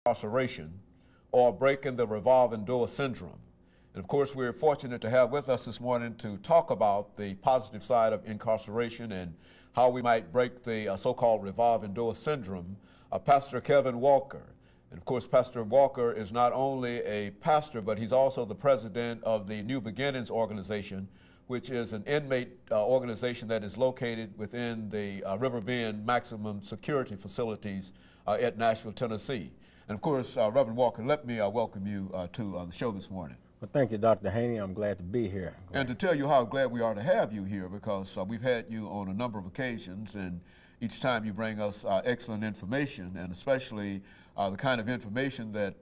incarceration or breaking the revolving door syndrome. And of course, we're fortunate to have with us this morning to talk about the positive side of incarceration and how we might break the so-called revolving door syndrome, Pastor KWalker. And of course, Pastor Walker is not only a pastor, but he's also the president of the New Beginnings organization, which is an inmate organization that is located within the River Bend maximum security facilities at Nashville, Tennessee. And of course, Reverend Walker, let me welcome you to the show this morning. Well, thank you, Dr. Haney. I'm glad to be here. And to tell you how glad we are to have you here, because we've had you on a number of occasions, and each time you bring us excellent information, and especially the kind of information that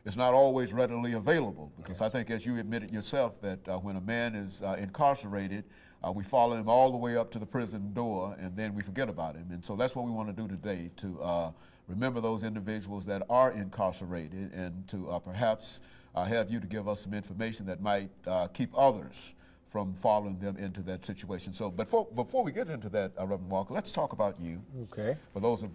is not always readily available. Because I think, as you admitted yourself, that when a man is incarcerated, we follow him all the way up to the prison door, and then we forget about him. And so that's what we want to do today, to remember those individuals that are incarcerated, and to perhaps have you to give us some information that might keep others from following them into that situation. So before we get into that, Reverend Walker, let's talk about you. Okay. For those of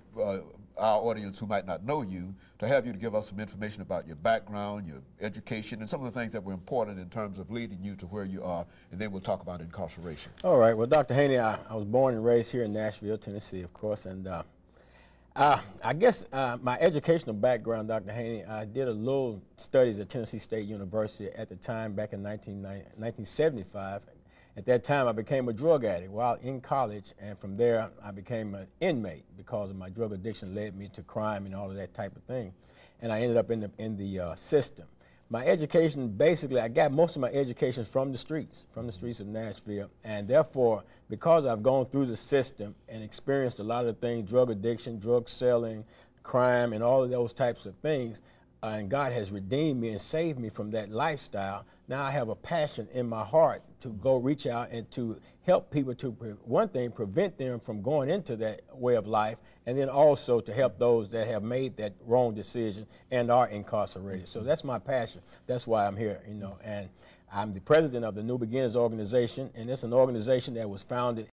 our audience who might not know you, to have you to give us some information about your background, your education, and some of the things that were important in terms of leading you to where you are, and then we'll talk about incarceration. All right. Well, Dr. Haney, I was born and raised here in Nashville, Tennessee, of course, and I guess my educational background, Dr. Haney, I did a little studies at Tennessee State University at the time, back in 1975. At that time, I became a drug addict while in college, and from there, I became an inmate because of my drug addiction led me to crime and all of that type of thing. And I ended up in the system. My education, basically, I got most of my education from the streets of Nashville, and therefore, because I've gone through the system and experienced a lot of things, drug addiction, drug selling, crime, and all of those types of things, and God has redeemed me and saved me from that lifestyle. Now I have a passion in my heart to go reach out and to help people to, one thing, prevent them from going into that way of life, and then also to help those that have made that wrong decision and are incarcerated. So that's my passion. That's why I'm here, you know, and I'm the president of the New Beginnings organization, and it's an organization that was founded